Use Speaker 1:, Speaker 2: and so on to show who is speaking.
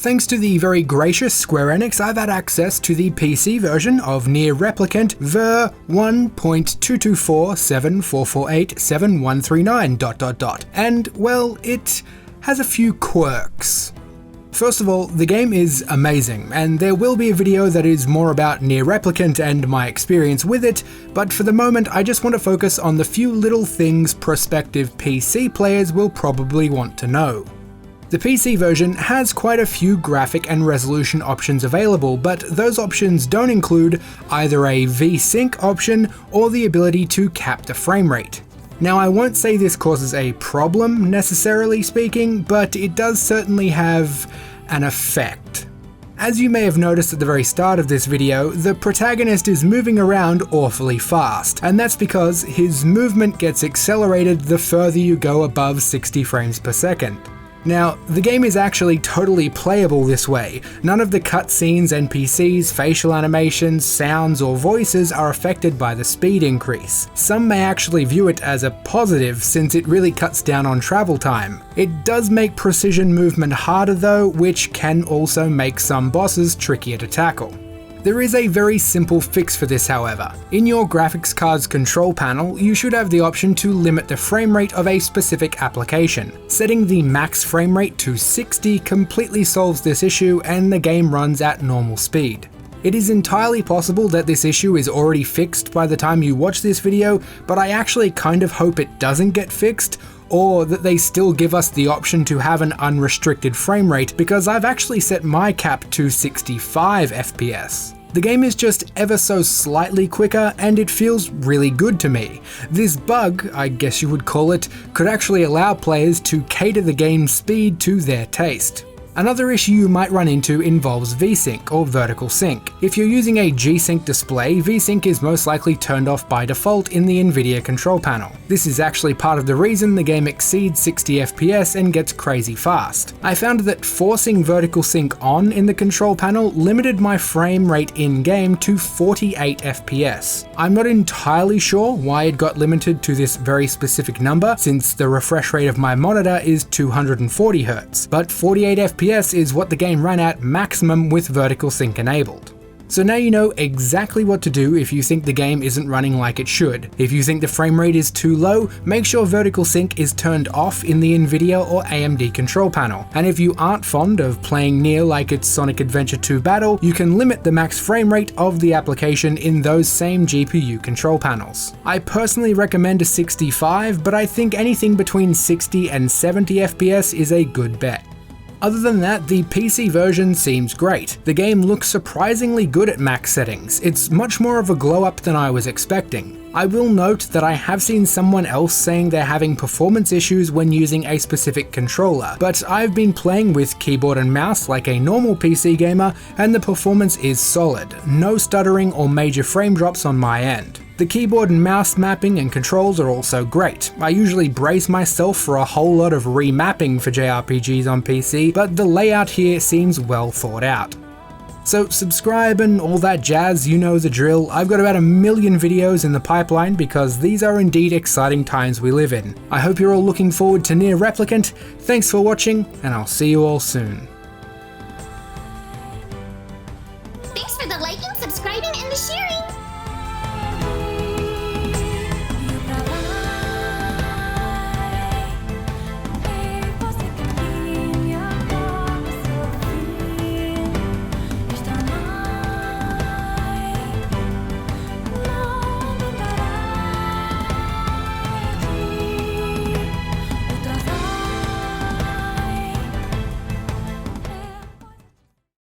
Speaker 1: Thanks to the very gracious Square Enix, I've had access to the PC version of NieR Replicant ver 1.22474487139 ... and, well, it has a few quirks. First of all, the game is amazing, and there will be a video that is more about NieR Replicant and my experience with it, but for the moment I just want to focus on the few little things prospective PC players will probably want to know. The PC version has quite a few graphic and resolution options available, but those options don't include either a V-Sync option or the ability to cap the frame rate. Now, I won't say this causes a problem, necessarily speaking, but it does certainly have an effect. As you may have noticed at the very start of this video, the protagonist is moving around awfully fast, and that's because his movement gets accelerated the further you go above 60 frames per second. Now, the game is actually totally playable this way. None of the cutscenes, NPCs, facial animations, sounds, or voices are affected by the speed increase. Some may actually view it as a positive since it really cuts down on travel time. It does make precision movement harder though, which can also make some bosses trickier to tackle. There is a very simple fix for this, however. In your graphics card's control panel, you should have the option to limit the frame rate of a specific application. Setting the max frame rate to 60 completely solves this issue, and the game runs at normal speed. It is entirely possible that this issue is already fixed by the time you watch this video, but I actually kind of hope it doesn't get fixed, or that they still give us the option to have an unrestricted frame rate, because I've actually set my cap to 65 FPS. The game is just ever so slightly quicker, and it feels really good to me. This bug, I guess you would call it, could actually allow players to cater the game's speed to their taste. Another issue you might run into involves V-Sync, or vertical sync. If you're using a G-Sync display, V-Sync is most likely turned off by default in the NVIDIA control panel. This is actually part of the reason the game exceeds 60 FPS and gets crazy fast. I found that forcing vertical sync on in the control panel limited my frame rate in-game to 48 FPS. I'm not entirely sure why it got limited to this very specific number, since the refresh rate of my monitor is 240 Hz, but 48 FPS is what the game ran at maximum with vertical sync enabled. So now you know exactly what to do if you think the game isn't running like it should. If you think the frame rate is too low, make sure vertical sync is turned off in the NVIDIA or AMD control panel. And if you aren't fond of playing NieR like it's Sonic Adventure 2 Battle, you can limit the max frame rate of the application in those same GPU control panels. I personally recommend a 65, but I think anything between 60 and 70 FPS is a good bet. Other than that, the PC version seems great. The game looks surprisingly good at max settings. It's much more of a glow up than I was expecting. I will note that I have seen someone else saying they're having performance issues when using a specific controller, but I've been playing with keyboard and mouse like a normal PC gamer, and the performance is solid. No stuttering or major frame drops on my end. The keyboard and mouse mapping and controls are also great. I usually brace myself for a whole lot of remapping for JRPGs on PC, but the layout here seems well thought out. So subscribe and all that jazz, you know the drill. I've got about 1 million videos in the pipeline because these are indeed exciting times we live in. I hope you're all looking forward to NieR Replicant. Thanks for watching, and I'll see you all soon.